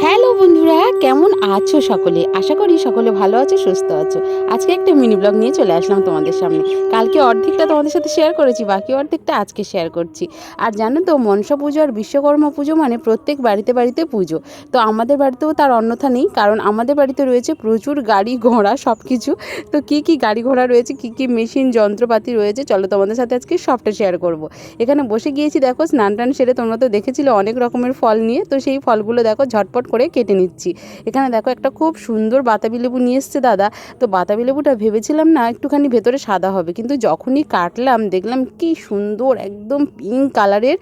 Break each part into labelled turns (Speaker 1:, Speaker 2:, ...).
Speaker 1: Hello বন্ধুরা, কেমন আছো সকলে? আশা করি সকলে ভালো আছো, সুস্থ আছো। আজকে একটা মিনি ব্লগ নিয়ে চলে আসলাম তোমাদের সামনে। কালকে অর্ধেকটা তোমাদের সাথে শেয়ার করেছি, বাকি অর্ধেকটা আজকে শেয়ার করছি। আর জানো তো, মনসা পুজো আর বিশ্বকর্মা পুজো মানে প্রত্যেক বাড়িতে বাড়িতে পুজো। তো আমাদের বাড়িতেও তার অন্যথা নেই, কারণ আমাদের বাড়িতে রয়েছে প্রচুর গাড়ি ঘোড়া সব কিছু। তো কী গাড়ি ঘোড়া রয়েছে, কী মেশিন যন্ত্রপাতি রয়েছে, চলো তোমাদের সাথে আজকে সবটা শেয়ার করব। এখানে বসে গিয়েছি, দেখো স্নান টান সেরে তোমরা তো দেখেছিলে অনেক রকমের ফল নিয়ে, তো সেই ফলগুলো দেখো ঝটপট করে কেটে নিচ্ছি। এখানে দেখো একটা খুব সুন্দর বাতাবি লেবু নিয়ে এসছে দাদা। তো বাতাবি লেবুটা ভেবেছিলাম না একটুখানি ভেতরে সাদা হবে, কিন্তু যখনই কাটলাম দেখলাম কি সুন্দর একদম পিঙ্ক কালারের।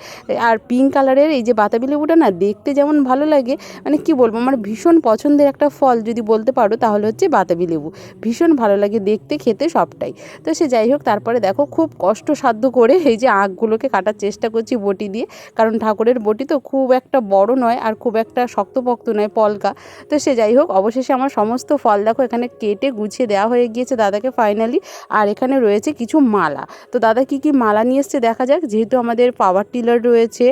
Speaker 1: আর পিঙ্ক কালারের এই যে বাতাবি লেবুটা না দেখতে যেমন ভালো লাগে, মানে কি বলবো, আমার ভীষণ পছন্দের একটা ফল যদি বলতে পারো তাহলে হচ্ছে বাতাবি লেবু। ভীষণ ভালো লাগে দেখতে, খেতে সবটাই। তো সে যাই হোক, তারপরে দেখো খুব কষ্টসাধ্য করে এই যে আঁখগুলোকে কাটার চেষ্টা করছি বটি দিয়ে, কারণ ঠাকুরের বটি তো খুব একটা বড় নয় আর খুব একটা শক্তপোক্ত নয়, পলকা। তো সে যাই হোক, অবশেষে আমার সমস্ত ফল দেখো এখানে কেটে গুছিয়ে দেওয়া হয়ে গিয়েছে দাদাকে ফাইনালি। আর এখানে রয়েছে কিছু মালা। তো দাদা কি মালা নিয়ে এসছে দেখা যাক। যেহেতু আমাদের পাওয়ার টিলার রয়েছে,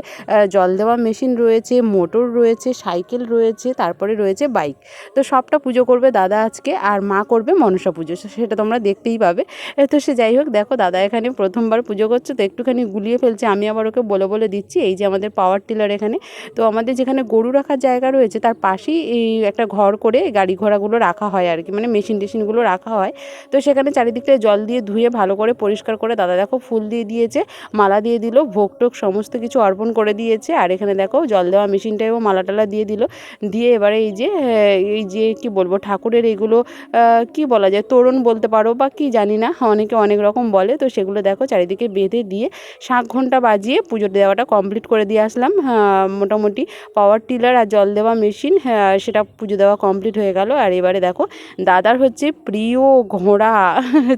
Speaker 1: জল দেওয়া মেশিন রয়েছে, মোটর রয়েছে, সাইকেল রয়েছে, তারপরে রয়েছে বাইক। তো সবটা পুজো করবে দাদা আজকে, আর মা করবে মনসা পুজো, সেটা তোমরা দেখতেই পাবে। তো সে যাই হোক, দেখো দাদা এখানে প্রথমবার পুজো করছে, তো একটুখানি গুলিয়ে ফেলছে। আমি আবার ওকে বলে দিচ্ছি এই যে আমাদের পাওয়ার টিলার এখানে। তো আমাদের যেখানে গরু রাখার জায়গা রয়েছে তার পাশেই এই একটা ঘর করে গাড়ি ঘোড়াগুলো রাখা হয় আর কি, মানে মেশিন টেশিনগুলো রাখা হয়। তো সেখানে চারিদিকটা জল দিয়ে ধুয়ে ভালো করে পরিষ্কার করে দাদা দেখো ফুল দিয়ে দিয়েছে, মালা দিয়ে দিল, ভোগ টোগ সমস্ত কিছু অর্পণ করে দিয়েছে। আর এখানে দেখো জল দেওয়া মেশিনটাও মালা টালা দিয়ে দিল। দিয়ে এবারে এই যে কি বলবো, ঠাকুরের এইগুলো কি বলা যায়, তোরণ বলতে পারো বা কি জানি না, অনেকে অনেক রকম বলে। তো সেগুলো দেখো চারিদিকে বেঁধে দিয়ে শাঁখ ঘণ্টা বাজিয়ে পুজো দেওয়াটা কমপ্লিট করে দিয়ে আসলাম। মোটামুটি পাওয়ার টিলার আর জল দেওয়া মেশিন, সেটা পুজো দেওয়া কমপ্লিট হয়ে গেল। আর এবারে দেখো দাদার হচ্ছে প্রিয় ঘোড়া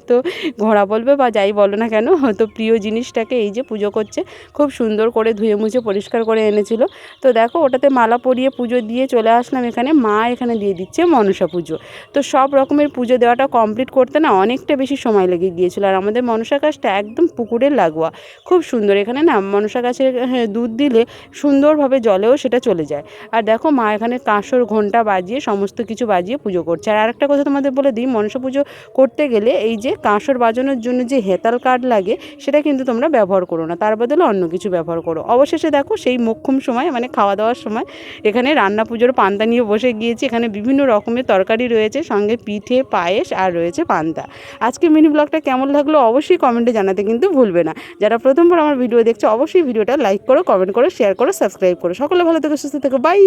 Speaker 1: তো ঘোড়া বলবে বা যাই বলো না কেন, তো প্রিয় জিনিসটাকে এই যে পুজো করছে, খুব সুন্দর করে ধুয়ে মুছে পরিষ্কার করে এনেছিল। তো দেখো ওটাতে মালা পরিয়ে পুজো দিয়ে চলে আসলাম এখানে। মা এখানে দিয়ে দিচ্ছে মনসা পুজো। তো সব রকমের পুজো দেওয়াটা কমপ্লিট করতে না অনেকটা বেশি সময় লেগে গিয়েছিল। আর আমাদের মনসা গাছটা একদম পুকুরের লাগোয়া, খুব সুন্দর। এখানে না মনসা গাছের দুধ দিলে সুন্দরভাবে জলেও সেটা চলে যায়। আর দেখো মা এখানে কাঁসর ঘণ্টা বাজিয়ে সমস্ত কিছু বাজিয়ে পুজো করছে। আর আরেকটা কথা তোমাদের বলে দিই, মনসা পুজো করতে গেলে এই যে কাঁসর বাজানোর জন্য যে হেতাল কাঠ লাগে সেটা কিন্তু তোমরা ব্যবহার করো না, তার বদলে অন্য কিছু ব্যবহার করো। অবশেষে দেখো সেই মোক্ষম সময়, মানে খাওয়া দাওয়ার সময়, এখানে রান্না পুজোর পান্তা নিয়ে বসে গিয়েছি। এখানে বিভিন্ন রকমের তরকারি রয়েছে, সঙ্গে পিঠে, পায়েস আর রয়েছে পান্তা। আজকে মিনি ব্লগটা কেমন লাগলো অবশ্যই কমেন্টে জানাতে কিন্তু ভুলবে না। যারা প্রথমবার আমার ভিডিও দেখছো অবশ্যই ভিডিওটা লাইক করো, কমেন্ট করো, শেয়ার করো, সাবস্ক্রাইব করো। সকলে ভালো থেকো, সুস্থ থেকো, বাই।